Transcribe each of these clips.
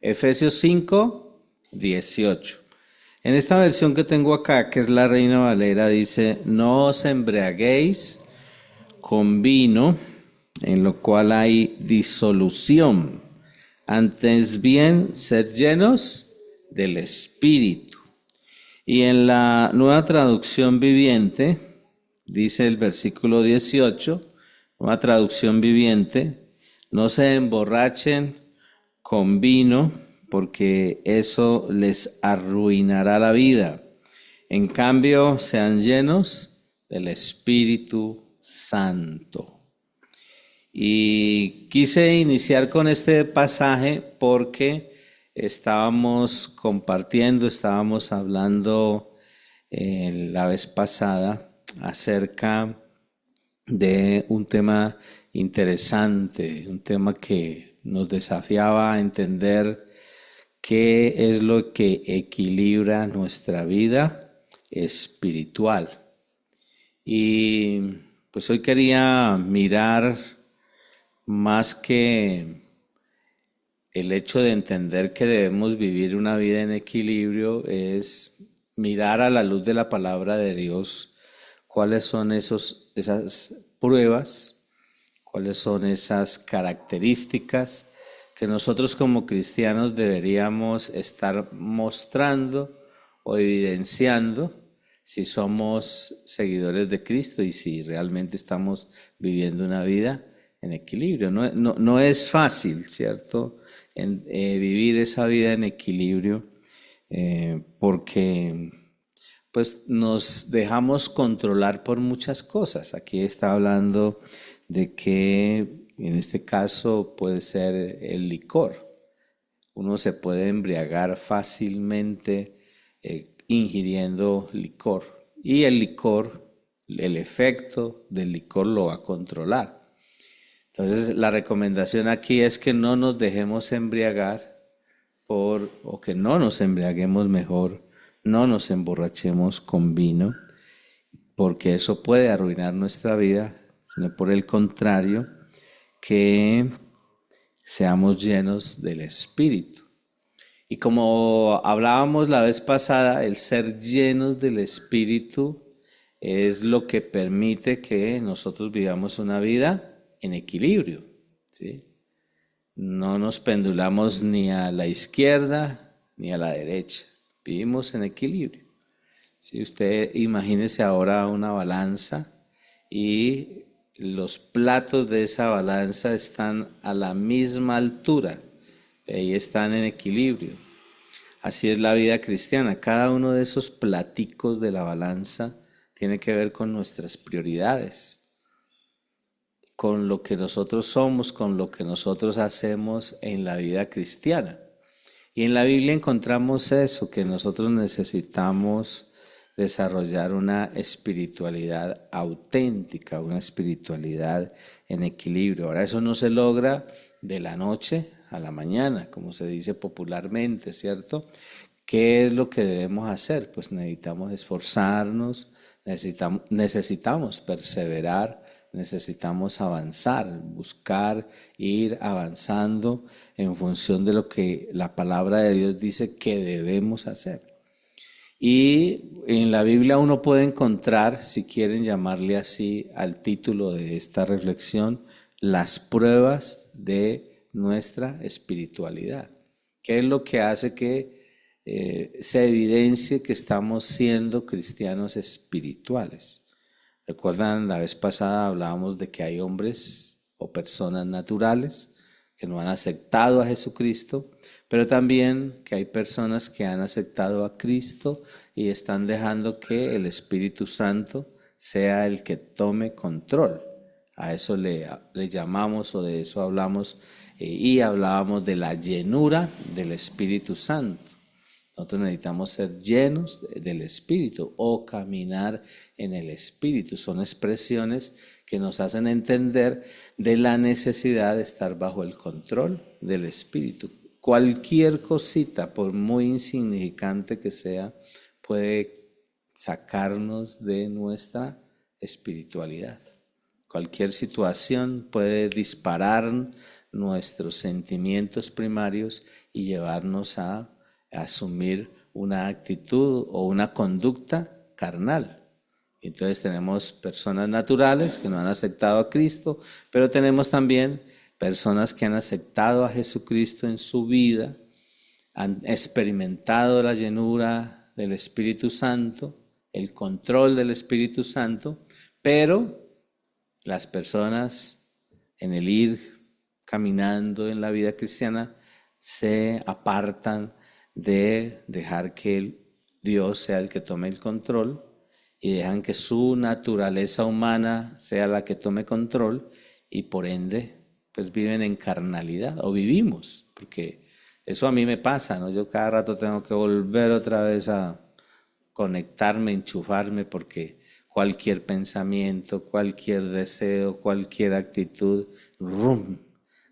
Efesios 5, 18. En esta versión que tengo acá, que es la Reina Valera, dice, no os embriaguéis con vino, en lo cual hay disolución. Antes bien, sed llenos del Espíritu. Y en la Nueva Traducción Viviente, dice el versículo 18, Nueva Traducción Viviente, no se emborrachen con vino, porque eso les arruinará la vida. En cambio, sean llenos del Espíritu Santo. Y quise iniciar con este pasaje porque estábamos compartiendo, estábamos hablando la vez pasada acerca de un tema interesante, un tema que nos desafiaba a entender qué es lo que equilibra nuestra vida espiritual. Y pues hoy quería mirar más que el hecho de entender que debemos vivir una vida en equilibrio, es mirar a la luz de la palabra de Dios cuáles son esas pruebas, cuáles son esas características que nosotros como cristianos deberíamos estar mostrando o evidenciando si somos seguidores de Cristo y si realmente estamos viviendo una vida en equilibrio. No es fácil, ¿cierto? Vivir esa vida en equilibrio porque pues nos dejamos controlar por muchas cosas. Aquí está hablando de que en este caso puede ser el licor. Uno se puede embriagar fácilmente ingiriendo licor y el licor, el efecto del licor lo va a controlar. Entonces la recomendación aquí es que no nos dejemos embriagar o que no nos embriaguemos mejor, no nos emborrachemos con vino, porque eso puede arruinar nuestra vida, sino por el contrario, que seamos llenos del Espíritu. Y como hablábamos la vez pasada, el ser llenos del Espíritu es lo que permite que nosotros vivamos una vida en equilibrio, ¿sí? No nos pendulamos ni a la izquierda ni a la derecha, vivimos en equilibrio. Si usted imagínese ahora una balanza y los platos de esa balanza están a la misma altura, ahí están en equilibrio. Así es la vida cristiana, cada uno de esos platicos de la balanza tiene que ver con nuestras prioridades, con lo que nosotros somos, con lo que nosotros hacemos en la vida cristiana. Y en la Biblia encontramos eso, que nosotros necesitamos desarrollar una espiritualidad auténtica, una espiritualidad en equilibrio. Ahora, eso no se logra de la noche a la mañana, como se dice popularmente, ¿cierto? ¿Qué es lo que debemos hacer? Pues necesitamos esforzarnos, necesitamos perseverar, necesitamos avanzar, buscar, ir avanzando en función de lo que la palabra de Dios dice que debemos hacer. Y en la Biblia uno puede encontrar, si quieren llamarle así al título de esta reflexión, las pruebas de nuestra espiritualidad. ¿Qué es lo que hace que se evidencie que estamos siendo cristianos espirituales? Recuerdan, la vez pasada hablábamos de que hay hombres o personas naturales que no han aceptado a Jesucristo, pero también que hay personas que han aceptado a Cristo y están dejando que el Espíritu Santo sea el que tome control. A eso le llamamos o de eso hablamos y hablábamos de la llenura del Espíritu Santo. Nosotros necesitamos ser llenos del Espíritu o caminar en el Espíritu. Son expresiones que nos hacen entender de la necesidad de estar bajo el control del Espíritu. Cualquier cosita, por muy insignificante que sea, puede sacarnos de nuestra espiritualidad. Cualquier situación puede disparar nuestros sentimientos primarios y llevarnos a asumir una actitud o una conducta carnal. Entonces tenemos personas naturales que no han aceptado a Cristo, pero tenemos también personas que han aceptado a Jesucristo en su vida, han experimentado la llenura del Espíritu Santo, el control del Espíritu Santo, pero las personas en el ir caminando en la vida cristiana se apartan de dejar que Dios sea el que tome el control y dejan que su naturaleza humana sea la que tome control y por ende pues viven en carnalidad o vivimos, porque eso a mí me pasa, ¿no? Yo cada rato tengo que volver otra vez a conectarme, enchufarme, porque cualquier pensamiento, cualquier deseo, cualquier actitud, ¡rum!,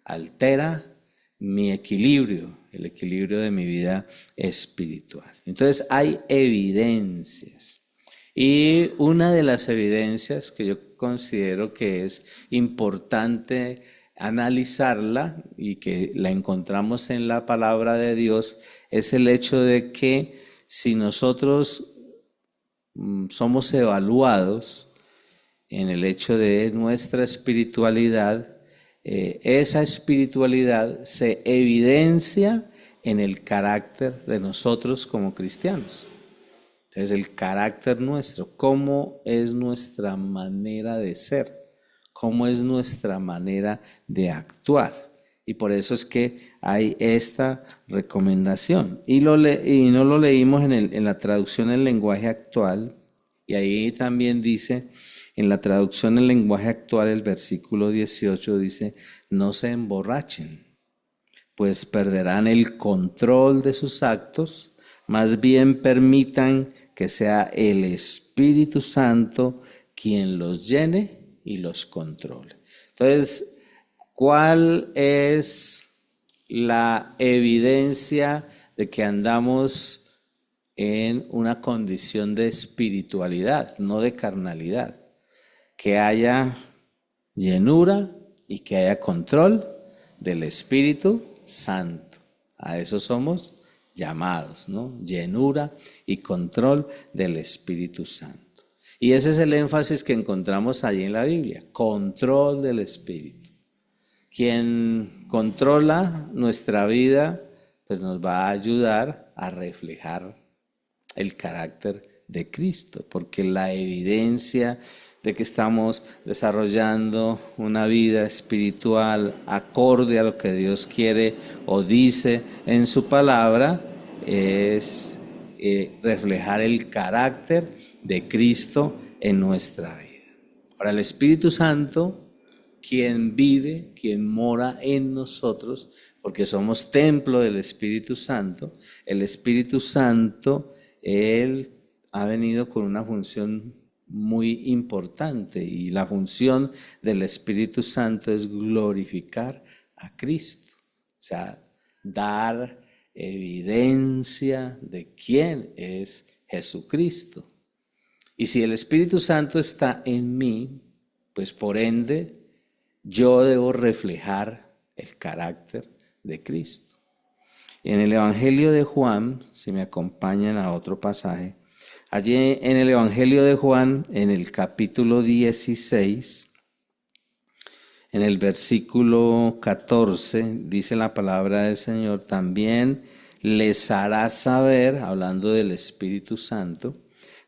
altera mi equilibrio, el equilibrio de mi vida espiritual. Entonces hay evidencias. Y una de las evidencias que yo considero que es importante analizarla y que la encontramos en la palabra de Dios es el hecho de que si nosotros somos evaluados en el hecho de nuestra espiritualidad, esa espiritualidad se evidencia en el carácter de nosotros como cristianos. Entonces, el carácter nuestro, cómo es nuestra manera de ser, cómo es nuestra manera de actuar. Y por eso es que hay esta recomendación. Y no lo leímos en la traducción en lenguaje actual. Y ahí también dice, en la traducción en lenguaje actual, el versículo 18 dice, no se emborrachen, pues perderán el control de sus actos, más bien permitan que sea el Espíritu Santo quien los llene y los controle. Entonces, ¿cuál es la evidencia de que andamos en una condición de espiritualidad, no de carnalidad? Que haya llenura y que haya control del Espíritu Santo. A eso somos llamados, ¿no? Llenura y control del Espíritu Santo. Y ese es el énfasis que encontramos allí en la Biblia, control del Espíritu. Quien controla nuestra vida, pues nos va a ayudar a reflejar el carácter de Cristo, porque la evidencia de que estamos desarrollando una vida espiritual acorde a lo que Dios quiere o dice en su palabra es reflejar el carácter de Cristo en nuestra vida. Ahora, el Espíritu Santo, quien vive, quien mora en nosotros, porque somos templo del Espíritu Santo, el Espíritu Santo, Él ha venido con una función muy importante y la función del Espíritu Santo es glorificar a Cristo, o sea, dar evidencia de quién es Jesucristo. Y si el Espíritu Santo está en mí, pues por ende yo debo reflejar el carácter de Cristo. En el Evangelio de Juan, si me acompañan a otro pasaje, allí en el Evangelio de Juan, en el capítulo 16, en el versículo 14, dice la palabra del Señor, también les hará saber, hablando del Espíritu Santo,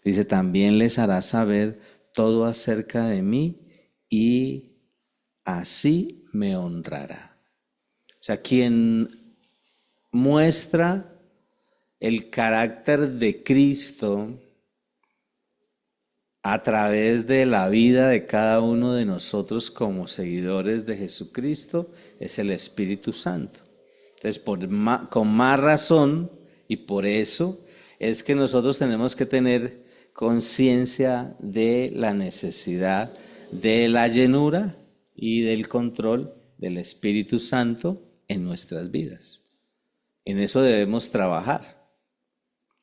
dice, también les hará saber todo acerca de mí y así me honrará. O sea, quien muestra el carácter de Cristo a través de la vida de cada uno de nosotros como seguidores de Jesucristo es el Espíritu Santo. Entonces, con más razón, y por eso es que nosotros tenemos que tener conciencia de la necesidad de la llenura y del control del Espíritu Santo en nuestras vidas. En eso debemos trabajar,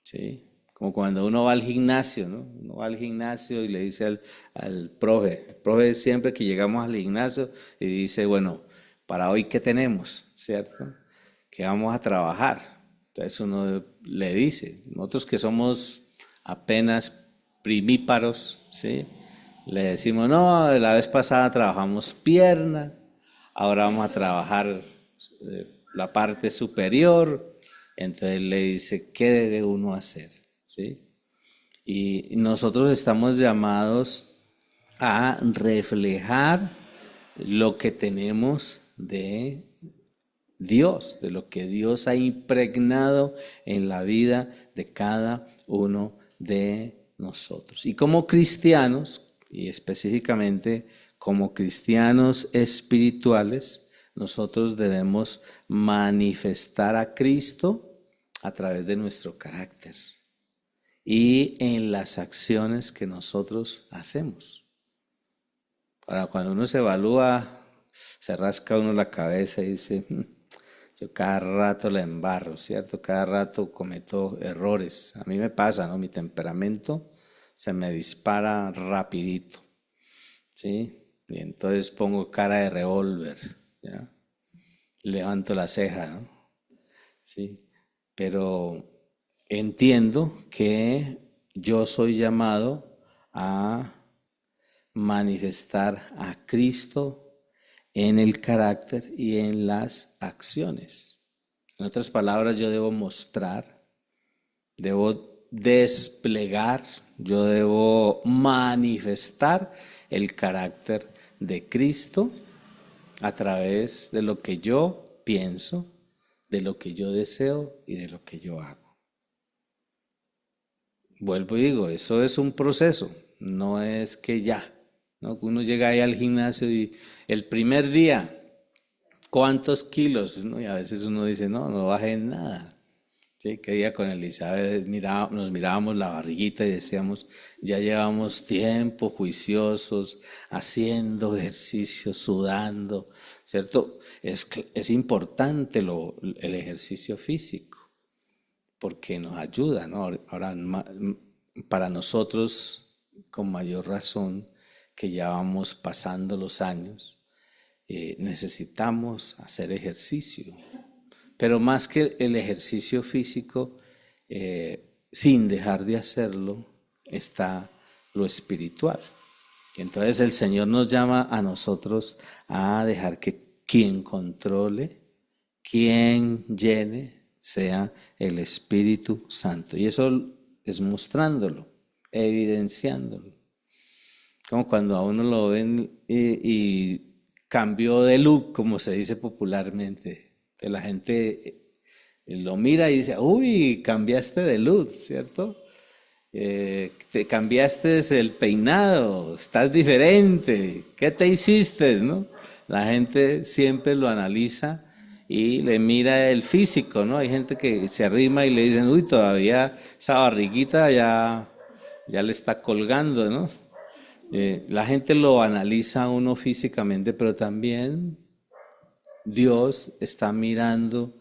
¿sí? Como cuando uno va al gimnasio, ¿no? Uno va al gimnasio y le dice al profe, el profe siempre que llegamos al gimnasio y dice, bueno, para hoy ¿qué tenemos? ¿Cierto? que vamos a trabajar. Entonces uno le dice, nosotros que somos apenas primíparos, ¿sí? Le decimos, no, la vez pasada trabajamos pierna, ahora vamos a trabajar la parte superior. Entonces le dice, ¿qué debe uno hacer? ¿Sí? Y nosotros estamos llamados a reflejar lo que tenemos de Dios, de lo que Dios ha impregnado en la vida de cada uno de nosotros. Y como cristianos, y específicamente como cristianos espirituales, nosotros debemos manifestar a Cristo a través de nuestro carácter y en las acciones que nosotros hacemos. Ahora, cuando uno se evalúa, se rasca uno la cabeza y dice, yo cada rato la embarro, ¿cierto? Cada rato cometo errores. A mí me pasa, ¿no? Mi temperamento se me dispara rapidito, ¿sí? Y entonces pongo cara de revólver, ¿ya? Levanto la ceja, ¿no? ¿Sí? Pero entiendo que yo soy llamado a manifestar a Cristo en el carácter y en las acciones. En otras palabras, yo debo mostrar, debo desplegar, yo debo manifestar el carácter de Cristo a través de lo que yo pienso, de lo que yo deseo y de lo que yo hago. Vuelvo y digo, eso es un proceso, no es que ya, ¿no? Uno llega ahí al gimnasio y el primer día, ¿cuántos kilos? ¿No? Y a veces uno dice, no, no bajé nada. Sí, que día con Elizabeth nos mirábamos la barriguita y decíamos, ya llevamos tiempo juiciosos, haciendo ejercicio, sudando, ¿cierto? Es importante el ejercicio físico porque nos ayuda, ¿no? Ahora, para nosotros, con mayor razón, que ya vamos pasando los años, necesitamos hacer ejercicio. Pero más que el ejercicio físico, sin dejar de hacerlo, está lo espiritual. Entonces el Señor nos llama a nosotros a dejar que quien controle, quien llene, sea el Espíritu Santo. Y eso es mostrándolo, evidenciándolo. Como cuando a uno lo ven y cambió de look, como se dice popularmente. Que la gente lo mira y dice, uy, cambiaste de look, ¿cierto? Te cambiaste el peinado, estás diferente, ¿qué te hiciste, no? La gente siempre lo analiza y le mira el físico, ¿no? Hay gente que se arrima y le dicen, uy, todavía esa barriguita ya le está colgando, ¿no? La gente lo analiza a uno físicamente, pero también Dios está mirando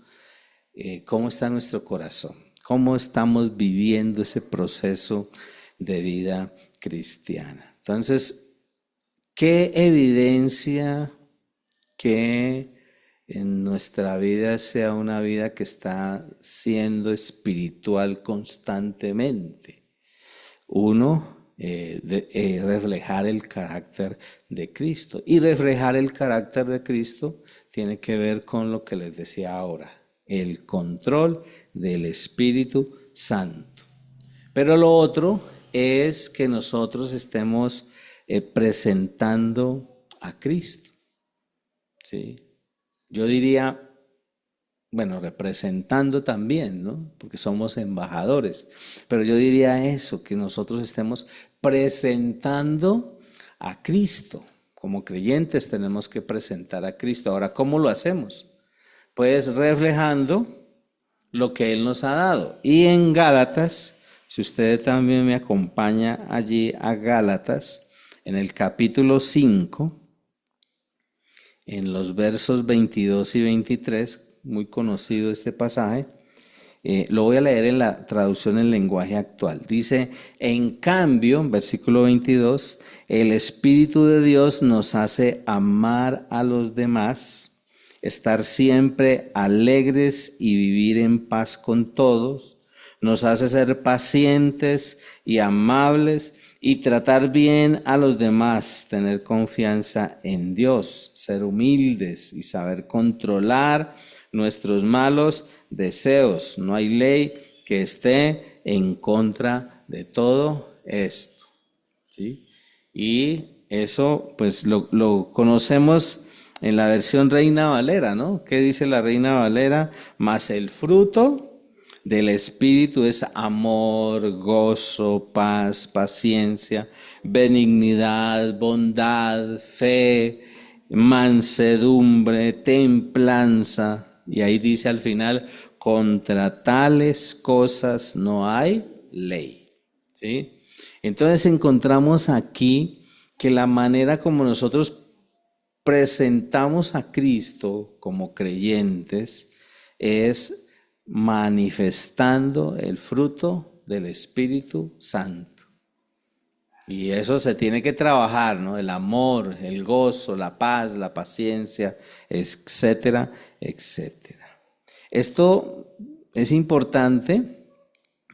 cómo está nuestro corazón, cómo estamos viviendo ese proceso de vida cristiana. Entonces, ¿qué evidencia que en nuestra vida sea una vida que está siendo espiritual constantemente? Uno, reflejar el carácter de Cristo. Y reflejar el carácter de Cristo tiene que ver con lo que les decía ahora, el control del Espíritu Santo. Pero lo otro es que nosotros estemos presentando a Cristo, ¿sí? Yo diría, bueno, representando también, ¿no? Porque somos embajadores. Pero yo diría eso, que nosotros estemos presentando a Cristo. Como creyentes tenemos que presentar a Cristo. Ahora, ¿cómo lo hacemos? Pues reflejando lo que Él nos ha dado. Y en Gálatas, si usted también me acompaña allí a Gálatas, en el capítulo 5, en los versos 22 y 23, muy conocido este pasaje, lo voy a leer en la traducción en lenguaje actual. Dice, en cambio, versículo 22, el Espíritu de Dios nos hace amar a los demás estar siempre alegres y vivir en paz con todos. Nos hace ser pacientes y amables y tratar bien a los demás, tener confianza en Dios, ser humildes y saber controlar nuestros malos deseos. No hay ley que esté en contra de todo esto, ¿sí? Y eso pues lo conocemos en la versión Reina Valera, ¿no? ¿Qué dice la Reina Valera? Mas el fruto del Espíritu es amor, gozo, paz, paciencia, benignidad, bondad, fe, mansedumbre, templanza. Y ahí dice al final, contra tales cosas no hay ley. ¿Sí? Entonces encontramos aquí que la manera como nosotros presentamos a Cristo como creyentes es manifestando el fruto del Espíritu Santo. Y eso se tiene que trabajar, ¿no? El amor, el gozo, la paz, la paciencia, etcétera, etcétera. Esto es importante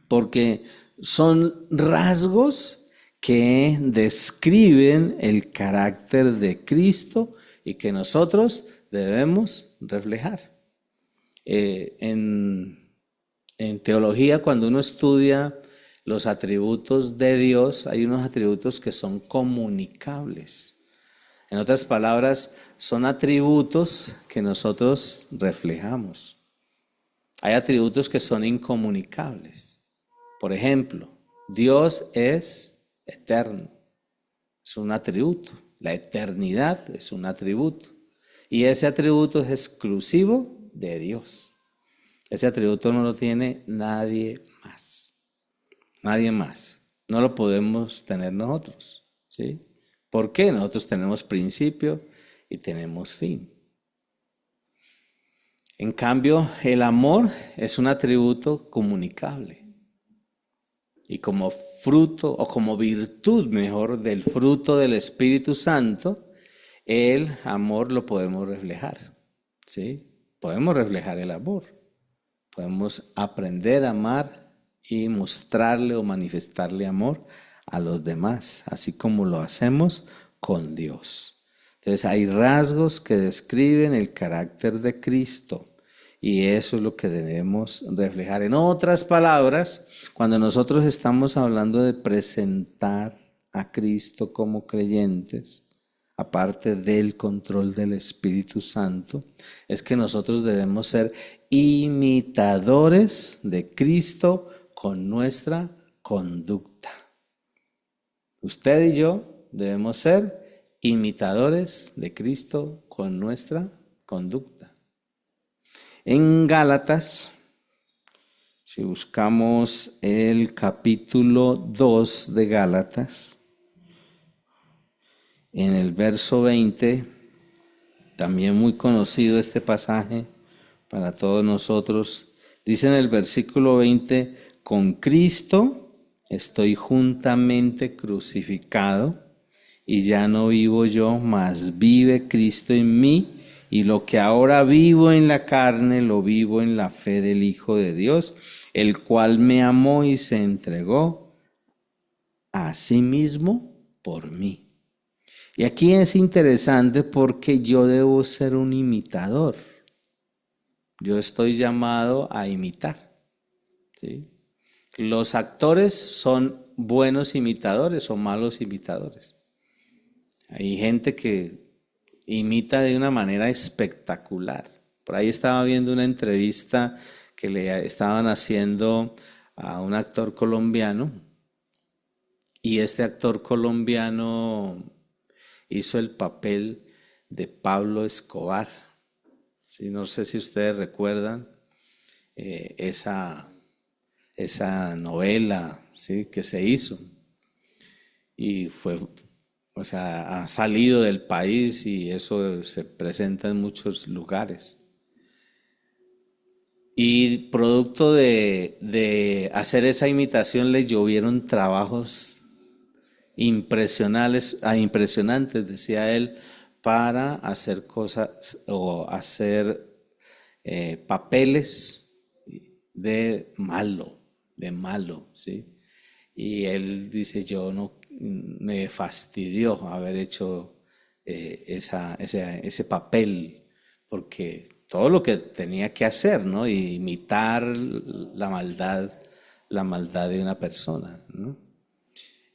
porque son rasgos que describen el carácter de Cristo y que nosotros debemos reflejar. En teología, cuando uno estudia los atributos de Dios, hay unos atributos que son comunicables. En otras palabras, son atributos que nosotros reflejamos. Hay atributos que son incomunicables. Por ejemplo, Dios es eterno. Es un atributo. La eternidad es un atributo. Y ese atributo es exclusivo de Dios. Ese atributo no lo tiene nadie más. Nadie más. No lo podemos tener nosotros, ¿sí? ¿Por qué? Nosotros tenemos principio y tenemos fin. En cambio, el amor es un atributo comunicable. Y como fruto, o como virtud mejor, del fruto del Espíritu Santo, el amor lo podemos reflejar, ¿sí? Podemos reflejar el amor. Podemos aprender a amar y mostrarle o manifestarle amor a los demás, así como lo hacemos con Dios. Entonces hay rasgos que describen el carácter de Cristo y eso es lo que debemos reflejar. En otras palabras, cuando nosotros estamos hablando de presentar a Cristo como creyentes, aparte del control del Espíritu Santo, es que nosotros debemos ser imitadores de Cristo con nuestra conducta. Usted y yo debemos ser imitadores de Cristo con nuestra conducta. En Gálatas, si buscamos el capítulo 2 de Gálatas, en el verso 20, también muy conocido este pasaje para todos nosotros, dice en el versículo 20, con Cristo estoy juntamente crucificado y ya no vivo yo, mas vive Cristo en mí, y lo que ahora vivo en la carne, lo vivo en la fe del Hijo de Dios, el cual me amó y se entregó a sí mismo por mí. Y aquí es interesante porque yo debo ser un imitador. Yo estoy llamado a imitar, ¿sí? Los actores son buenos imitadores o malos imitadores. Hay gente que imita de una manera espectacular. Por ahí estaba viendo una entrevista que le estaban haciendo a un actor colombiano y este actor colombiano hizo el papel de Pablo Escobar. Sí, no sé si ustedes recuerdan esa novela, ¿sí?, que se hizo y fue, o sea, ha salido del país y eso se presenta en muchos lugares. Y producto de hacer esa imitación le llovieron trabajos impresionantes, decía él, para hacer cosas o hacer papeles de malo, ¿sí? Y él dice, yo no, me fastidió haber hecho ese papel, porque todo lo que tenía que hacer, ¿no? Y imitar la maldad de una persona, ¿no?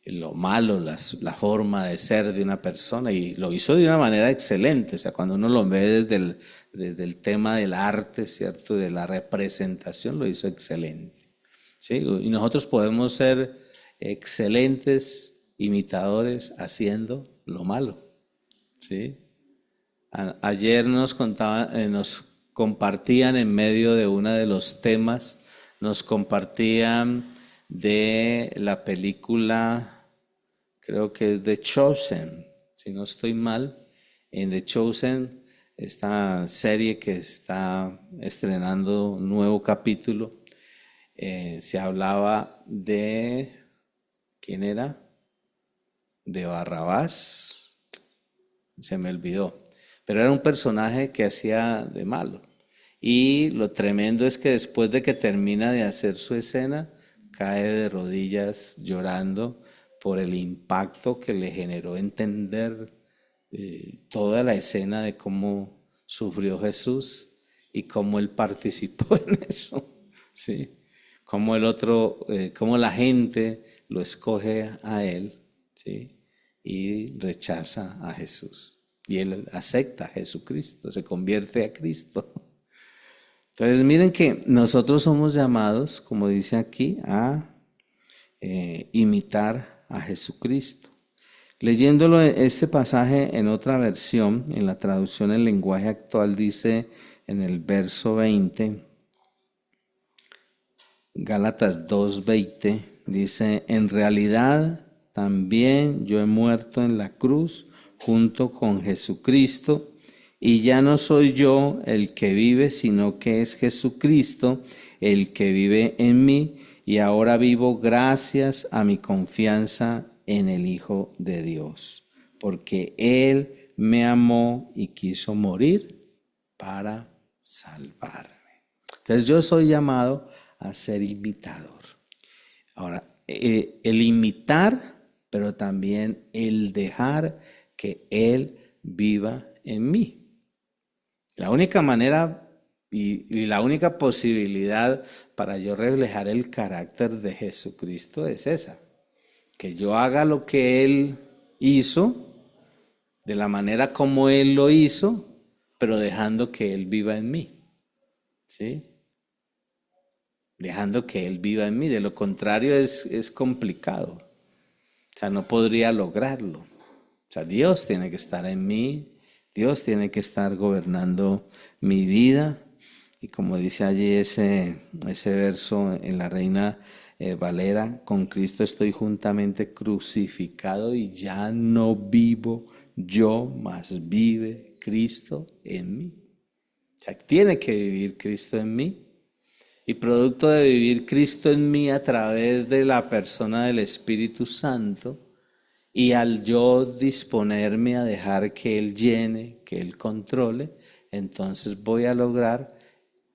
Lo malo, la forma de ser de una persona, y lo hizo de una manera excelente. O sea, cuando uno lo ve desde el tema del arte, ¿cierto? De la representación, lo hizo excelente. ¿Sí? Y nosotros podemos ser excelentes imitadores haciendo lo malo. ¿Sí? Ayer nos compartían en medio de uno de los temas, nos compartían de la película, creo que es The Chosen, si no estoy mal, en The Chosen, esta serie que está estrenando un nuevo capítulo, se hablaba de, ¿quién era? De Barrabás, se me olvidó, pero era un personaje que hacía de malo. Y lo tremendo es que después de que termina de hacer su escena, cae de rodillas llorando por el impacto que le generó entender toda la escena de cómo sufrió Jesús y cómo él participó en eso, ¿sí? Cómo cómo la gente lo escoge a él, ¿sí? Y rechaza a Jesús. Y él acepta a Jesucristo, se convierte a Cristo. Entonces miren que nosotros somos llamados, como dice aquí, a imitar a Jesucristo. Leyéndolo este pasaje en otra versión, en la traducción en lenguaje actual, dice en el verso 20, Gálatas 2:20, dice, en realidad también yo he muerto en la cruz junto con Jesucristo, y ya no soy yo el que vive, sino que es Jesucristo el que vive en mí, y ahora vivo gracias a mi confianza en el Hijo de Dios, porque Él me amó y quiso morir para salvarme. Entonces yo soy llamado a ser imitador. Ahora, el imitar, pero también el dejar que Él viva en mí. La única manera y la única posibilidad para yo reflejar el carácter de Jesucristo es esa, que yo haga lo que Él hizo, de la manera como Él lo hizo, pero dejando que Él viva en mí, ¿sí? Dejando que Él viva en mí. De lo contrario es complicado. O sea, no podría lograrlo. O sea, Dios tiene que estar en mí, Dios tiene que estar gobernando mi vida. Y como dice allí ese verso en la Reina Valera, con Cristo estoy juntamente crucificado y ya no vivo yo, mas vive Cristo en mí. O sea, tiene que vivir Cristo en mí. Y producto de vivir Cristo en mí a través de la persona del Espíritu Santo, y al yo disponerme a dejar que Él llene, que Él controle, entonces voy a lograr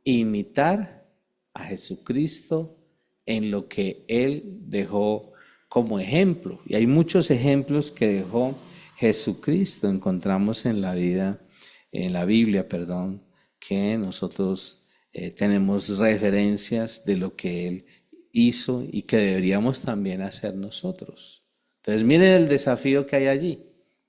imitar a Jesucristo en lo que Él dejó como ejemplo. Y hay muchos ejemplos que dejó Jesucristo, encontramos en la vida, en la Biblia, perdón, que nosotros tenemos referencias de lo que Él hizo y que deberíamos también hacer nosotros. Entonces miren el desafío que hay allí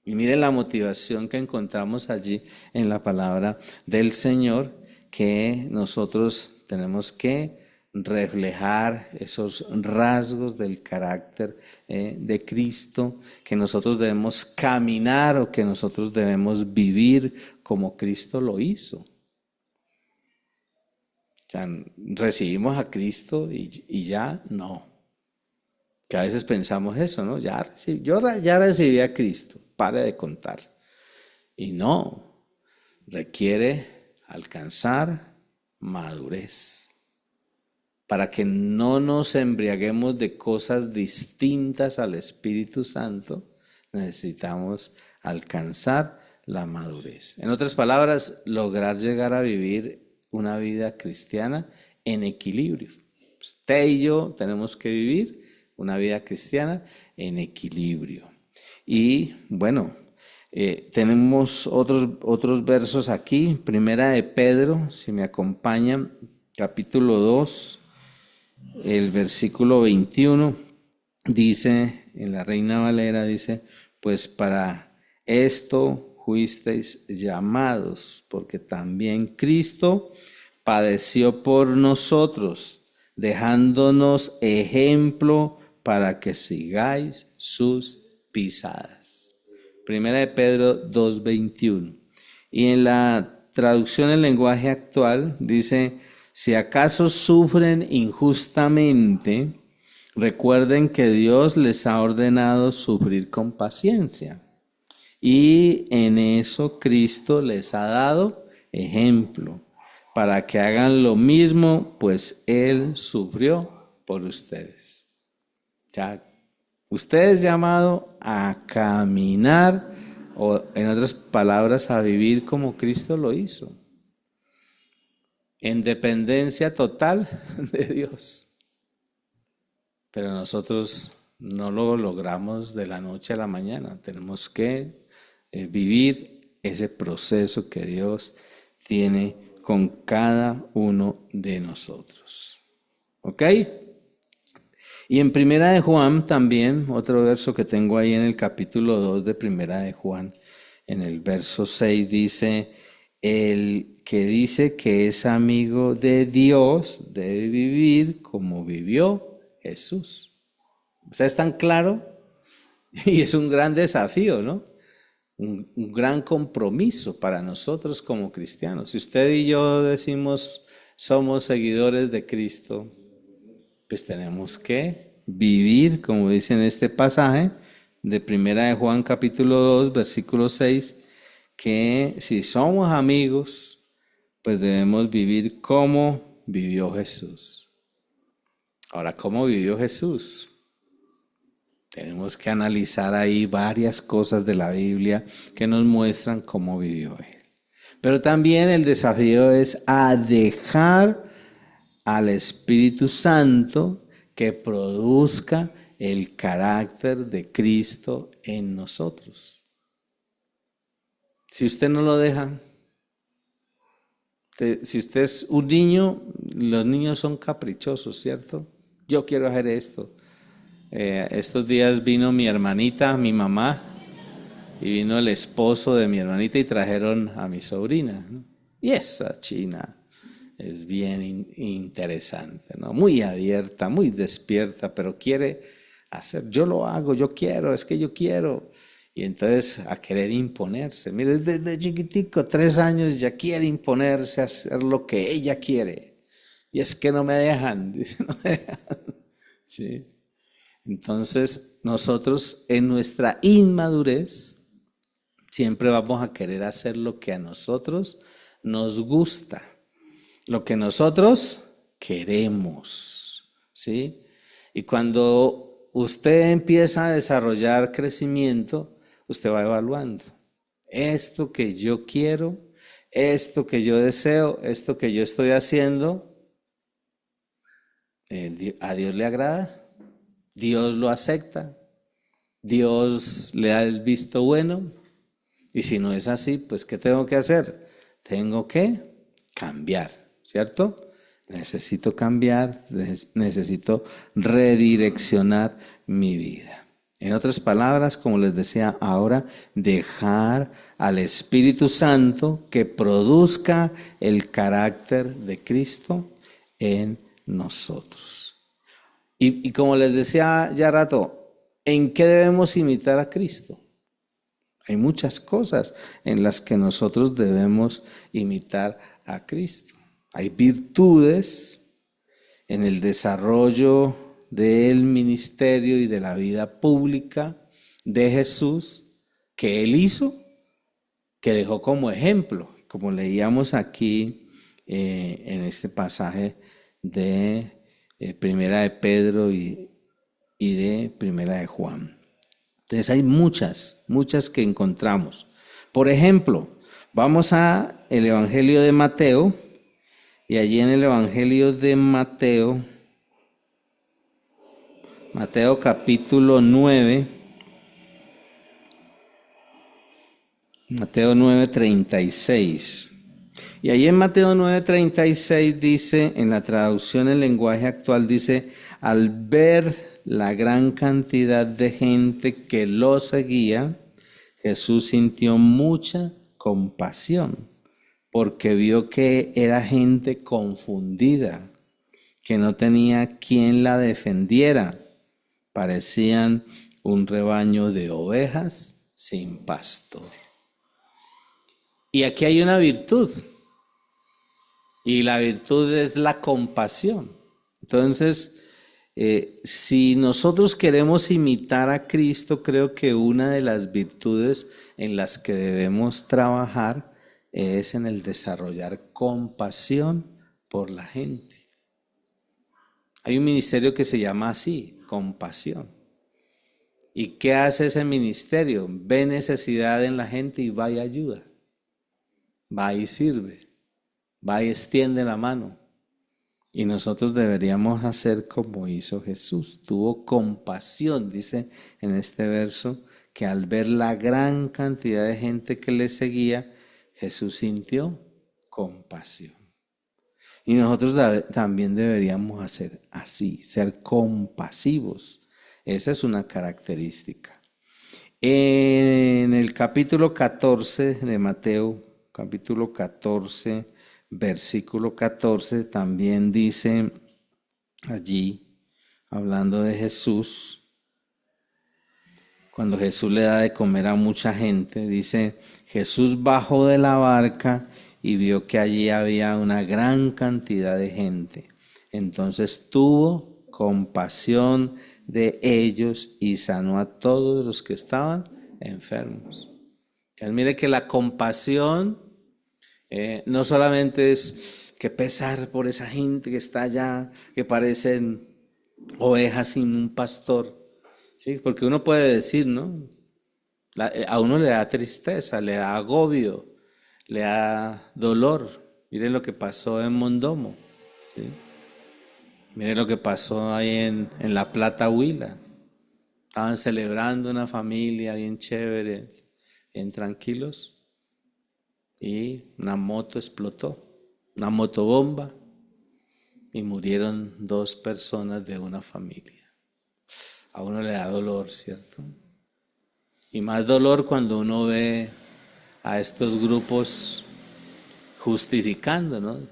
y miren la motivación que encontramos allí en la palabra del Señor, que nosotros tenemos que reflejar esos rasgos del carácter de Cristo, que nosotros debemos caminar o que nosotros debemos vivir como Cristo lo hizo. O sea, recibimos a Cristo y ya no. Que a veces pensamos eso, ¿no? Yo ya recibí a Cristo, pare de contar. Y no, requiere alcanzar madurez. Para que no nos embriaguemos de cosas distintas al Espíritu Santo, necesitamos alcanzar la madurez. En otras palabras, lograr llegar a vivir una vida cristiana en equilibrio. Usted y yo tenemos que vivir una vida cristiana en equilibrio. Y bueno, tenemos otros versos aquí. Primera de Pedro, si me acompañan, capítulo 2, el versículo 21, dice, en la Reina Valera dice, pues para esto fuisteis llamados, porque también Cristo padeció por nosotros, dejándonos ejemplo para que sigáis sus pisadas. Primera de Pedro 2:21. Y en la traducción en lenguaje actual dice, si acaso sufren injustamente, recuerden que Dios les ha ordenado sufrir con paciencia. Y en eso Cristo les ha dado ejemplo, para que hagan lo mismo, pues Él sufrió por ustedes. Ya, usted es llamado a caminar, o en otras palabras, a vivir como Cristo lo hizo, en dependencia total de Dios. Pero nosotros no lo logramos de la noche a la mañana. Tenemos que vivir ese proceso que Dios tiene con cada uno de nosotros. ¿Ok? Y en Primera de Juan también, otro verso que tengo ahí en el capítulo 2 de Primera de Juan, en el verso 6 dice, el que dice que es amigo de Dios debe vivir como vivió Jesús. O sea, es tan claro y es un gran desafío, ¿no? Un gran compromiso para nosotros como cristianos. Si usted y yo decimos somos seguidores de Cristo, pues tenemos que vivir, como dice en este pasaje de Primera de Juan capítulo 2, versículo 6, que si somos amigos, pues debemos vivir como vivió Jesús. Ahora, ¿cómo vivió Jesús? Tenemos que analizar ahí varias cosas de la Biblia que nos muestran cómo vivió Él. Pero también el desafío es a dejar al Espíritu Santo que produzca el carácter de Cristo en nosotros. Si usted no lo deja, si usted es un niño, los niños son caprichosos, ¿cierto? Yo quiero hacer esto. Estos días vino mi hermanita, mi mamá, y vino el esposo de mi hermanita y trajeron a mi sobrina, ¿no? Y esa china es bien interesante, ¿no? Muy abierta, muy despierta, pero quiere hacer, yo lo hago, yo quiero, es que yo quiero. Y entonces a querer imponerse. Mire, desde chiquitico, 3 años, ya quiere imponerse a hacer lo que ella quiere. Y es que no me dejan, dice, no me dejan. ¿Sí? Entonces, nosotros en nuestra inmadurez siempre vamos a querer hacer lo que a nosotros nos gusta, lo que nosotros queremos, ¿sí? Y cuando usted empieza a desarrollar crecimiento, usted va evaluando. Esto que yo quiero, esto que yo deseo, esto que yo estoy haciendo, ¿a Dios le agrada? ¿Dios lo acepta? ¿Dios le da el visto bueno? Y si no es así, pues ¿qué tengo que hacer? Tengo que cambiar, ¿cierto? Necesito cambiar, necesito redireccionar mi vida. En otras palabras, como les decía ahora, dejar al Espíritu Santo que produzca el carácter de Cristo en nosotros. Y como les decía ya rato, ¿en qué debemos imitar a Cristo? Hay muchas cosas en las que nosotros debemos imitar a Cristo. Hay virtudes en el desarrollo del ministerio y de la vida pública de Jesús que Él hizo, que dejó como ejemplo, como leíamos aquí en este pasaje de Primera de Pedro y de Primera de Juan. Entonces hay muchas que encontramos. Por ejemplo, vamos a el Evangelio de Mateo, y allí en el Evangelio de Mateo, Mateo capítulo 9, Mateo 9:36. Y ahí en Mateo 9:36 dice, en la traducción en lenguaje actual, dice, al ver la gran cantidad de gente que lo seguía, Jesús sintió mucha compasión, porque vio que era gente confundida, que no tenía quien la defendiera. Parecían un rebaño de ovejas sin pastor. Y aquí hay una virtud, y la virtud es la compasión. Entonces, si nosotros queremos imitar a Cristo, creo que una de las virtudes en las que debemos trabajar es en el desarrollar compasión por la gente. Hay un ministerio que se llama así, compasión. ¿Y qué hace ese ministerio? Ve necesidad en la gente y va y ayuda. Va y sirve. Va y extiende la mano. Y nosotros deberíamos hacer como hizo Jesús. Tuvo compasión, dice en este verso, que al ver la gran cantidad de gente que le seguía, Jesús sintió compasión. Y nosotros también deberíamos hacer así, ser compasivos. Esa es una característica. En el capítulo 14 de Mateo, capítulo 14, versículo 14, también dice allí, hablando de Jesús, cuando Jesús le da de comer a mucha gente, dice, Jesús bajó de la barca y vio que allí había una gran cantidad de gente. Entonces tuvo compasión de ellos y sanó a todos los que estaban enfermos. Mire que la compasión no solamente es que pesar por esa gente que está allá, que parecen ovejas sin un pastor, ¿sí? Porque uno puede decir, ¿no? A uno le da tristeza, le da agobio, le da dolor. Miren lo que pasó en Mondomo, ¿sí? Miren lo que pasó ahí en La Plata, Huila. Estaban celebrando una familia bien chévere, bien tranquilos, y una moto explotó, una motobomba, y murieron 2 personas de una familia. A uno le da dolor, ¿cierto? Y más dolor cuando uno ve a estos grupos justificando, ¿no? O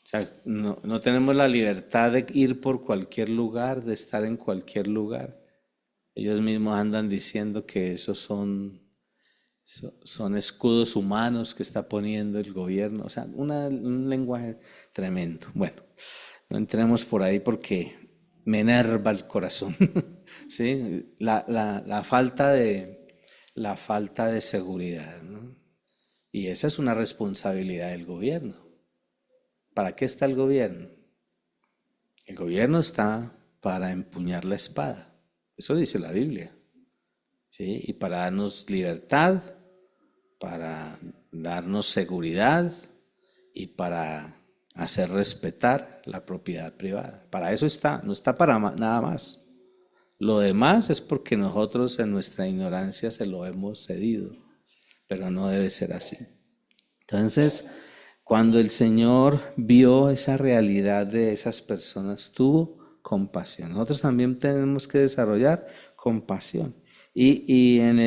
sea, no tenemos la libertad de ir por cualquier lugar, de estar en cualquier lugar. Ellos mismos andan diciendo que esos son escudos humanos que está poniendo el gobierno. O sea, un lenguaje tremendo. Bueno, no entremos por ahí porque me enerva el corazón. ¿Sí? La falta de seguridad, ¿no? Y esa es una responsabilidad del gobierno. ¿Para qué está el gobierno? El gobierno está para empuñar la espada. Eso dice la Biblia. ¿Sí? Y para darnos libertad, para darnos seguridad y para hacer respetar la propiedad privada. Para eso está, no está para nada más. Lo demás es porque nosotros en nuestra ignorancia se lo hemos cedido, pero no debe ser así. Entonces, cuando el Señor vio esa realidad de esas personas, tuvo compasión. Nosotros también tenemos que desarrollar compasión. Y en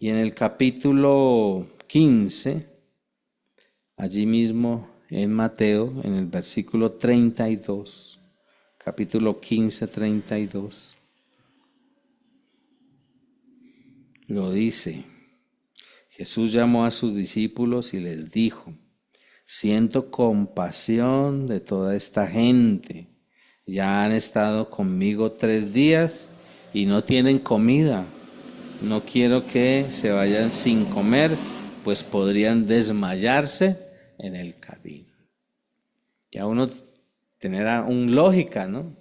el capítulo 15, allí mismo en Mateo, en el versículo 32, capítulo 15, 32, lo dice. Jesús llamó a sus discípulos y les dijo, siento compasión de toda esta gente. Ya han estado conmigo 3 días y no tienen comida. No quiero que se vayan sin comer, pues podrían desmayarse en el camino. Ya uno tener un lógica, ¿no?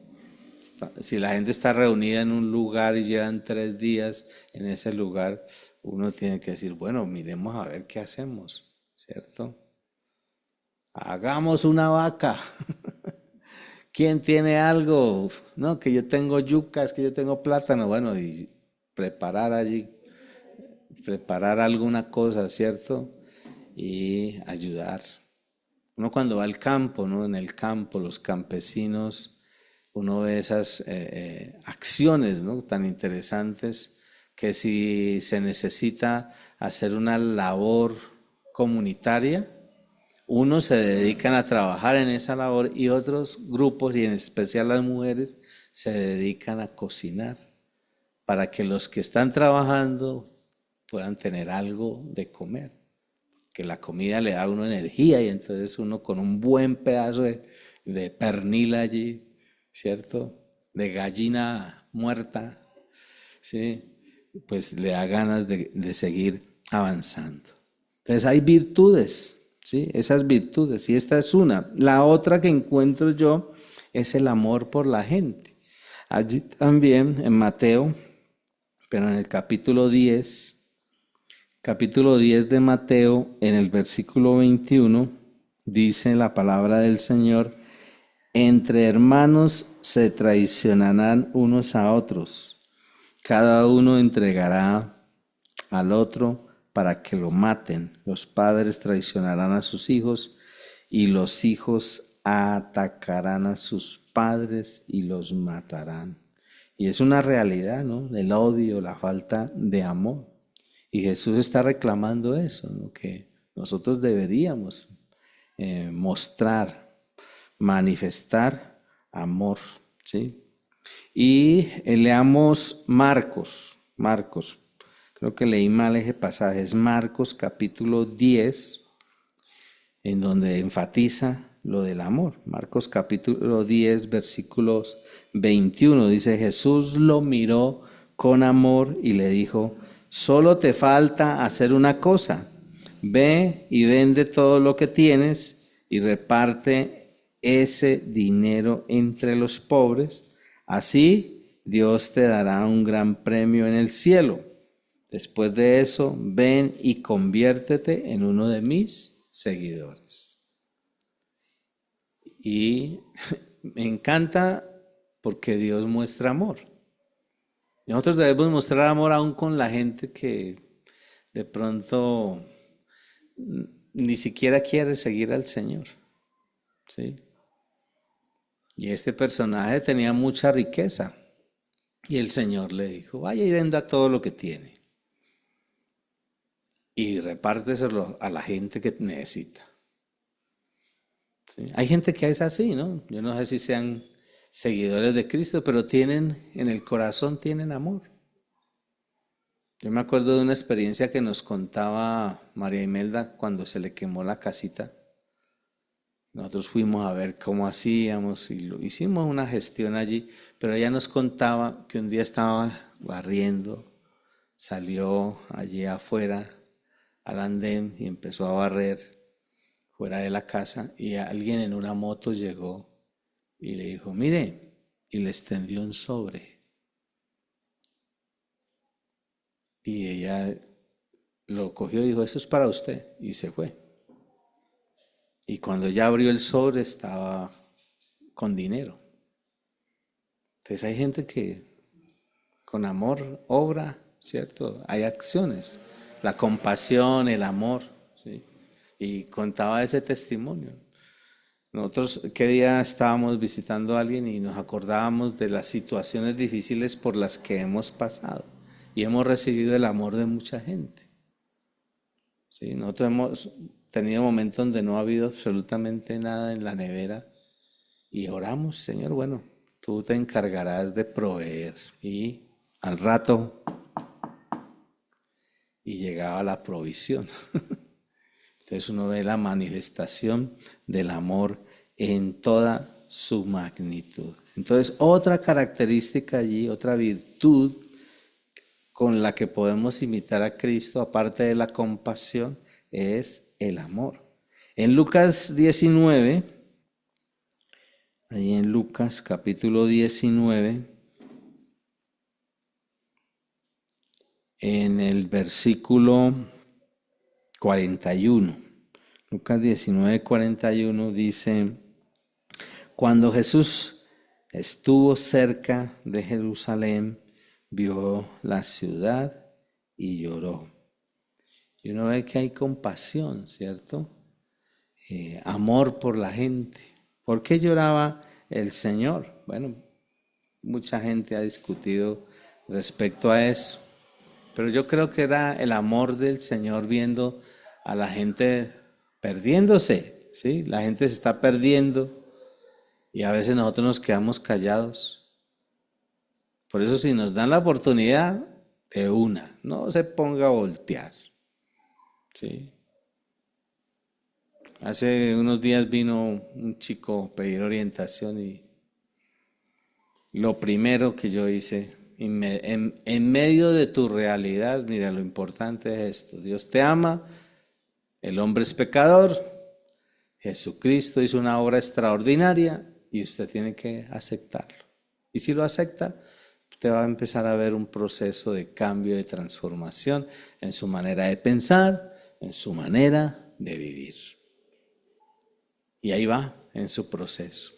Si la gente está reunida en un lugar y llevan 3 días en ese lugar, uno tiene que decir, bueno, miremos a ver qué hacemos, ¿cierto? Hagamos una vaca. ¿Quién tiene algo? No, que yo tengo yucas, que yo tengo plátano. Bueno, y preparar allí, preparar alguna cosa, ¿cierto? Y ayudar. Uno cuando va al campo, ¿no? En el campo, los campesinos, uno ve esas acciones, ¿no? Tan interesantes que si se necesita hacer una labor comunitaria, unos se dedican a trabajar en esa labor y otros grupos, y en especial las mujeres, se dedican a cocinar para que los que están trabajando puedan tener algo de comer. Que la comida le da a uno energía y entonces uno con un buen pedazo de pernil allí, ¿cierto? De gallina muerta, ¿sí? Pues le da ganas de seguir avanzando. Entonces hay virtudes, ¿sí? Esas virtudes, y esta es una. La otra que encuentro yo es el amor por la gente. Allí también en Mateo, pero en el capítulo 10 de Mateo, en el versículo 21, dice la palabra del Señor: entre hermanos se traicionarán unos a otros, cada uno entregará al otro para que lo maten. Los padres traicionarán a sus hijos y los hijos atacarán a sus padres y los matarán. Y es una realidad, ¿no? El odio, la falta de amor. Y Jesús está reclamando eso, ¿no? Que nosotros deberíamos mostrar, manifestar amor, ¿sí? Y leamos Marcos, creo que leí mal ese pasaje, es Marcos capítulo 10, en donde enfatiza lo del amor. Marcos capítulo 10, versículos 21, dice: Jesús lo miró con amor y le dijo: solo te falta hacer una cosa, ve y vende todo lo que tienes y reparte ese dinero entre los pobres, así Dios te dará un gran premio en el cielo. Después de eso, ven y conviértete en uno de mis seguidores. Y me encanta porque Dios muestra amor. Y nosotros debemos mostrar amor aún con la gente que de pronto ni siquiera quiere seguir al Señor, ¿sí? Y este personaje tenía mucha riqueza. Y el Señor le dijo: vaya y venda todo lo que tiene y repárteselo a la gente que necesita. ¿Sí? Hay gente que es así, ¿no? Yo no sé si sean seguidores de Cristo, pero tienen, en el corazón tienen amor. Yo me acuerdo de una experiencia que nos contaba María Imelda cuando se le quemó la casita. Nosotros fuimos a ver cómo hacíamos y hicimos una gestión allí, pero ella nos contaba que un día estaba barriendo, salió allí afuera al andén y empezó a barrer fuera de la casa, y alguien en una moto llegó y le dijo: mire, y le extendió un sobre. Y ella lo cogió y dijo: eso es para usted, y se fue. Y cuando ella abrió el sobre estaba con dinero. Entonces hay gente que con amor obra, ¿cierto? Hay acciones, la compasión, el amor, ¿sí? Y contaba ese testimonio. Nosotros, qué día estábamos visitando a alguien y nos acordábamos de las situaciones difíciles por las que hemos pasado y hemos recibido el amor de mucha gente. ¿Sí? Nosotros hemos tenido momentos donde no ha habido absolutamente nada en la nevera y oramos: Señor, bueno, tú te encargarás de proveer. Y al rato, y llegaba la provisión. Entonces uno ve la manifestación del amor en toda su magnitud. Entonces, otra característica allí, otra virtud con la que podemos imitar a Cristo, aparte de la compasión, es el amor. En Lucas 19, ahí en Lucas capítulo 19, en el versículo 41. Lucas 19:41 dice, cuando Jesús estuvo cerca de Jerusalén, vio la ciudad y lloró. Y uno ve que hay compasión, ¿cierto? Amor por la gente. ¿Por qué lloraba el Señor? Bueno, mucha gente ha discutido respecto a eso, pero yo creo que era el amor del Señor viendo a la gente perdiéndose, ¿sí? La gente se está perdiendo y a veces nosotros nos quedamos callados. Por eso si nos dan la oportunidad, de una, no se ponga a voltear, ¿sí? Hace unos días vino un chico a pedir orientación y lo primero que yo hice, en medio de tu realidad, mira, lo importante es esto, Dios te ama, el hombre es pecador, Jesucristo hizo una obra extraordinaria y usted tiene que aceptarlo. Y si lo acepta, usted va a empezar a ver un proceso de cambio, de transformación en su manera de pensar, en su manera de vivir. Y ahí va, en su proceso.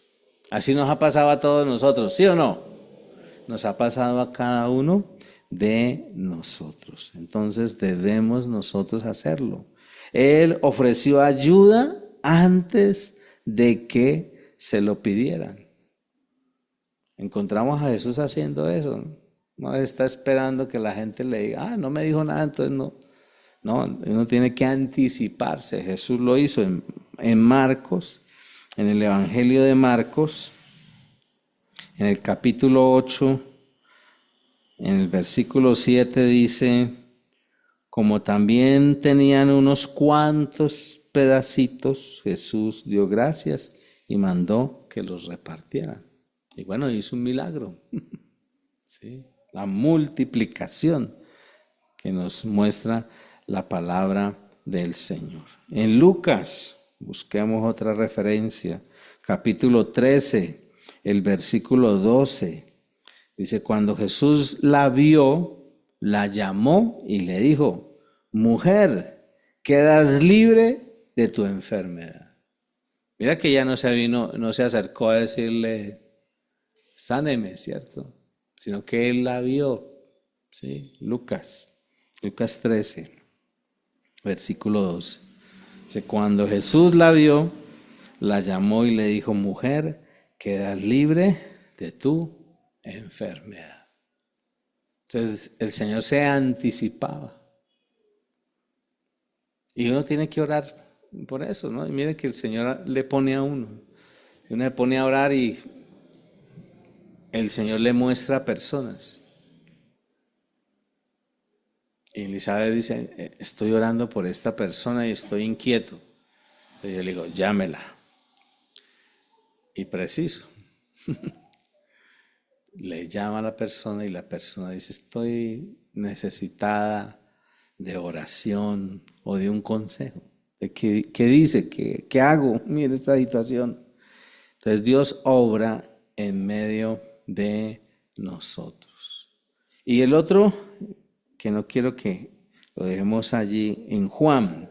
Así nos ha pasado a todos nosotros, ¿sí o no? Nos ha pasado a cada uno de nosotros. Entonces debemos nosotros hacerlo. Él ofreció ayuda antes de que se lo pidieran. Encontramos a Jesús haciendo eso. No está esperando que la gente le diga, no me dijo nada, entonces no. No, uno tiene que anticiparse. Jesús lo hizo en Marcos, en el Evangelio de Marcos, en el capítulo 8, en el versículo 7 dice, como también tenían unos cuantos pedacitos, Jesús dio gracias y mandó que los repartieran. Y bueno, hizo un milagro. ¿Sí? La multiplicación que nos muestra la palabra del Señor. En Lucas, busquemos otra referencia, capítulo 13, el versículo 12, dice, cuando Jesús la vio, la llamó y le dijo, mujer, quedas libre de tu enfermedad. Mira que ya no se acercó a decirle, sáneme, ¿cierto? Sino que él la vio, ¿sí? Lucas 13. Versículo 12. Dice, cuando Jesús la vio, la llamó y le dijo, mujer, quedas libre de tu enfermedad. Entonces el Señor se anticipaba. Y uno tiene que orar por eso, ¿no? Y mire que el Señor le pone a uno. Y uno se pone a orar y el Señor le muestra a personas. Y Elizabeth dice, estoy orando por esta persona y estoy inquieto. Y yo le digo, llámela. Y preciso. Le llama a la persona y la persona dice, estoy necesitada de oración o de un consejo. ¿Qué dice? ¿Qué hago? Mire esta situación. Entonces Dios obra en medio de nosotros. Y el otro, que no quiero que lo dejemos allí, en Juan,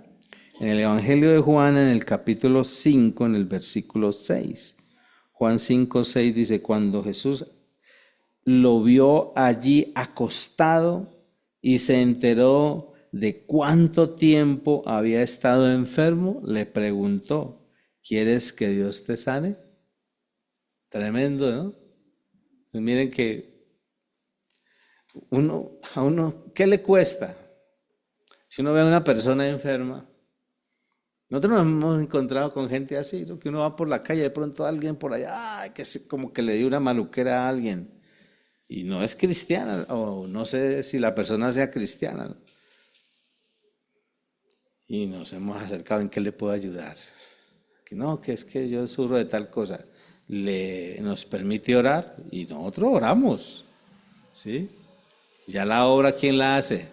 en el Evangelio de Juan, en el capítulo 5, en el versículo 6. Juan 5, 6 dice, cuando Jesús lo vio allí acostado y se enteró de cuánto tiempo había estado enfermo, le preguntó, ¿quieres que Dios te sane? Tremendo, ¿no? Pues miren que a uno, ¿qué le cuesta? Si uno ve a una persona enferma, nosotros nos hemos encontrado con gente así, ¿no? Que uno va por la calle, de pronto alguien por allá, ay, como que le dio una maluquera a alguien. Y no es cristiana, o no sé si la persona sea cristiana, ¿no? Y nos hemos acercado, ¿en qué le puedo ayudar? Que no, que es que yo sufro de tal cosa. Nos permite orar y nosotros oramos, ¿sí? Ya la obra, ¿quién la hace?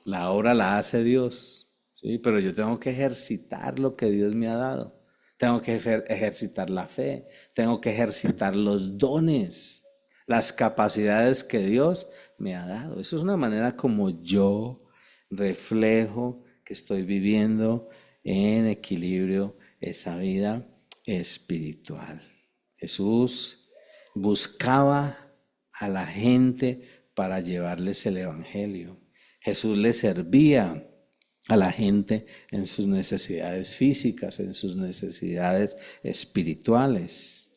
La obra la hace Dios, ¿sí? Pero yo tengo que ejercitar lo que Dios me ha dado. Tengo que ejercitar la fe, tengo que ejercitar los dones. las capacidades que Dios me ha dado. Eso es una manera como yo reflejo que estoy viviendo en equilibrio esa vida espiritual. Jesús buscaba a la gente para llevarles el evangelio. Jesús le servía a la gente en sus necesidades físicas, en sus necesidades espirituales.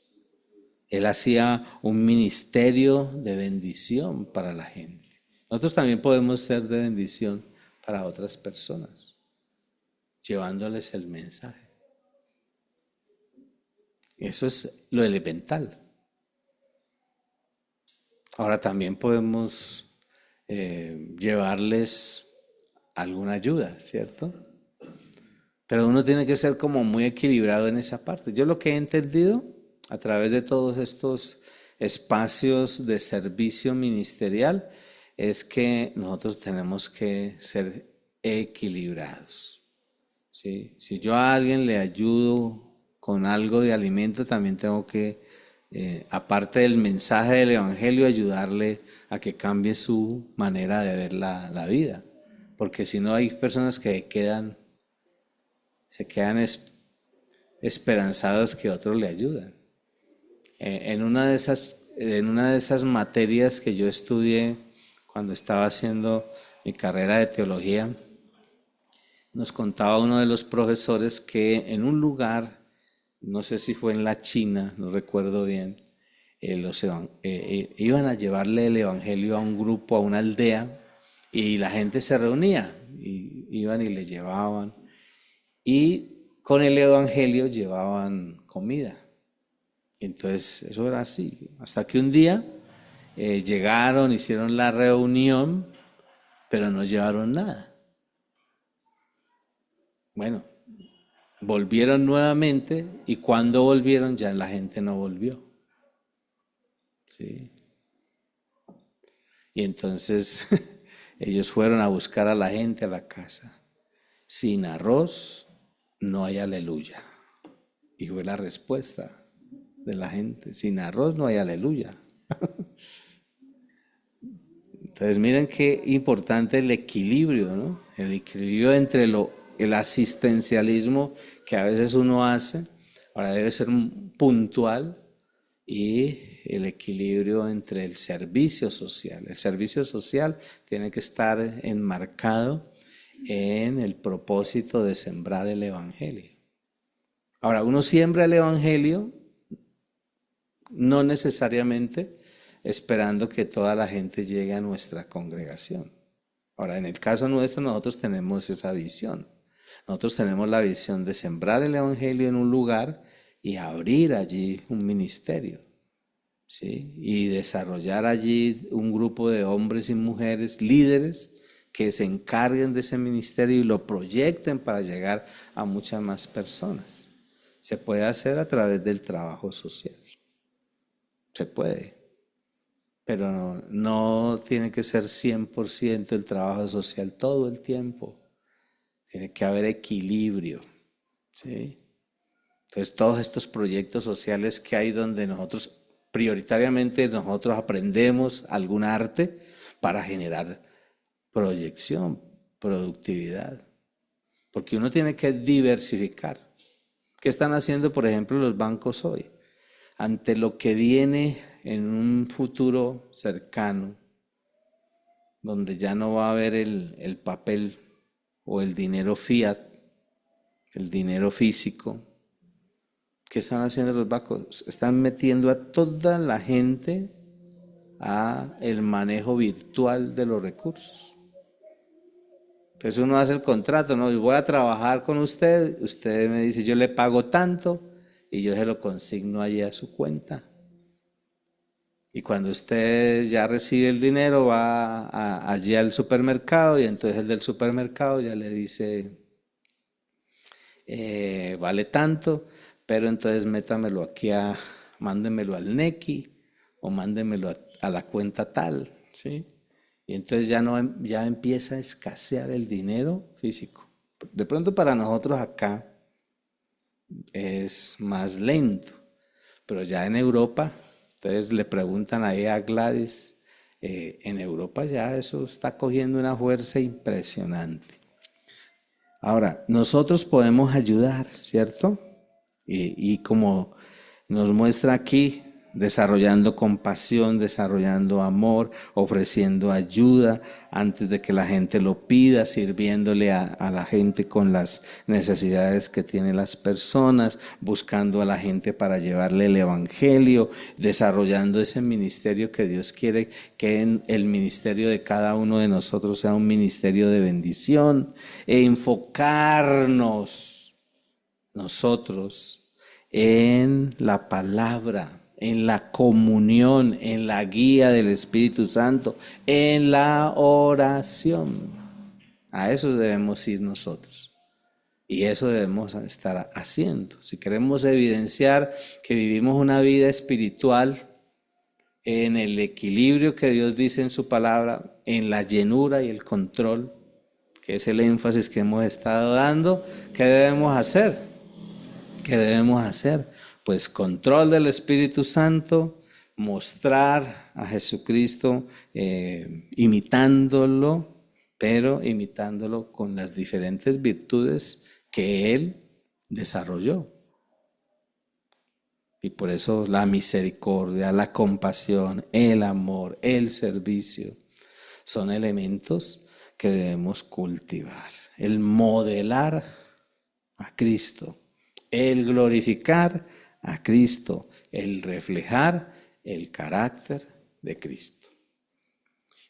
Él hacía un ministerio de bendición para la gente. Nosotros también podemos ser de bendición para otras personas, llevándoles el mensaje. Eso es lo elemental. Ahora también podemos llevarles alguna ayuda, ¿cierto? Pero uno tiene que ser como muy equilibrado en esa parte. Yo lo que he entendido a través de todos estos espacios de servicio ministerial es que nosotros tenemos que ser equilibrados, ¿sí? Si yo a alguien le ayudo con algo de alimento, también tengo que, aparte del mensaje del Evangelio, ayudarle a que cambie su manera de ver la vida. Porque si no, hay personas que se quedan esperanzados que otros le ayudan. En una de esas materias que yo estudié cuando estaba haciendo mi carrera de teología, nos contaba uno de los profesores que en un lugar, no sé si fue en la China, no recuerdo bien, iban a llevarle el evangelio a un grupo, a una aldea, y la gente se reunía, y iban y le llevaban, y con el evangelio llevaban comida. Entonces eso era así, hasta que un día llegaron, hicieron la reunión, pero no llevaron nada. Bueno, volvieron nuevamente y cuando volvieron ya la gente no volvió. ¿Sí? Y entonces ellos fueron a buscar a la gente a la casa. Sin arroz no hay aleluya. Y fue la respuesta de la gente. Sin arroz no hay aleluya. Entonces miren qué importante el equilibrio, ¿no? El equilibrio entre el asistencialismo que a veces uno hace, ahora debe ser puntual, y el equilibrio entre el servicio social. El servicio social tiene que estar enmarcado en el propósito de sembrar el evangelio. Ahora, uno siembra el evangelio no necesariamente esperando que toda la gente llegue a nuestra congregación. Ahora, en el caso nuestro, nosotros tenemos esa visión. Nosotros tenemos la visión de sembrar el evangelio en un lugar y abrir allí un ministerio, ¿sí? Y desarrollar allí un grupo de hombres y mujeres, líderes, que se encarguen de ese ministerio y lo proyecten para llegar a muchas más personas. Se puede hacer a través del trabajo social. Se puede. Pero no tiene que ser 100% el trabajo social todo el tiempo. Tiene que haber equilibrio, ¿sí? Entonces, todos estos proyectos sociales que hay donde nosotros, prioritariamente nosotros aprendemos algún arte para generar proyección, productividad. Porque uno tiene que diversificar. ¿Qué están haciendo, por ejemplo, los bancos hoy? Ante lo que viene en un futuro cercano, donde ya no va a haber el papel o el dinero fiat, el dinero físico. ¿Qué están haciendo los bancos? Están metiendo a toda la gente a el manejo virtual de los recursos. Entonces uno hace el contrato, ¿no? Yo voy a trabajar con usted, usted me dice, yo le pago tanto y yo se lo consigno allí a su cuenta. Y cuando usted ya recibe el dinero, va allí al supermercado y entonces el del supermercado ya le dice, vale tanto, pero entonces métamelo aquí mándemelo al Nequi o mándemelo a la cuenta tal, ¿sí? Y entonces ya empieza a escasear el dinero físico. De pronto para nosotros acá es más lento, pero ya en Europa Entonces le preguntan ahí a Gladys, en Europa ya eso está cogiendo una fuerza impresionante. Ahora, nosotros podemos ayudar, ¿cierto? Y como nos muestra aquí, desarrollando compasión, desarrollando amor, ofreciendo ayuda antes de que la gente lo pida, sirviéndole a la gente con las necesidades que tienen las personas, buscando a la gente para llevarle el evangelio, desarrollando ese ministerio que Dios quiere que el ministerio de cada uno de nosotros sea un ministerio de bendición, e enfocarnos nosotros en la palabra, en la comunión, en la guía del Espíritu Santo, en la oración. A eso debemos ir nosotros. Y eso debemos estar haciendo. Si queremos evidenciar que vivimos una vida espiritual en el equilibrio que Dios dice en su palabra, en la llenura y el control, que es el énfasis que hemos estado dando, ¿qué debemos hacer? ¿Qué debemos hacer? Pues control del Espíritu Santo, mostrar a Jesucristo imitándolo, pero imitándolo con las diferentes virtudes que Él desarrolló. Y por eso la misericordia, la compasión, el amor, el servicio son elementos que debemos cultivar. El modelar a Cristo, el glorificar a Cristo, el reflejar el carácter de Cristo.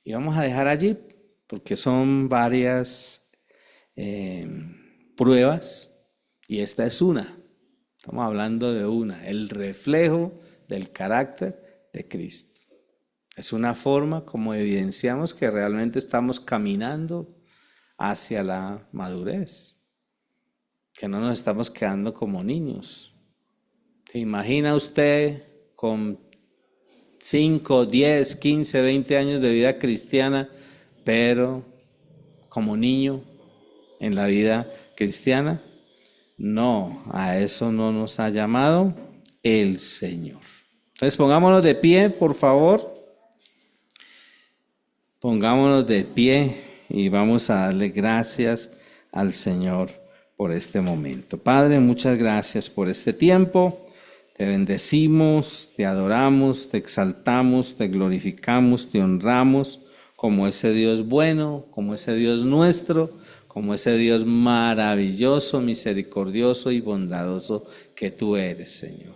Y vamos a dejar allí porque son varias pruebas y esta es una. Estamos hablando de una, el reflejo del carácter de Cristo. Es una forma como evidenciamos que realmente estamos caminando hacia la madurez, que no nos estamos quedando como niños. ¿Se imagina usted con 5, 10, 15, 20 años de vida cristiana, pero como niño en la vida cristiana? No, a eso no nos ha llamado el Señor. Entonces pongámonos de pie, por favor. Pongámonos de pie y vamos a darle gracias al Señor por este momento. Padre, muchas gracias por este tiempo. Te bendecimos, te adoramos, te exaltamos, te glorificamos, te honramos como ese Dios bueno, como ese Dios nuestro, como ese Dios maravilloso, misericordioso y bondadoso que tú eres, Señor.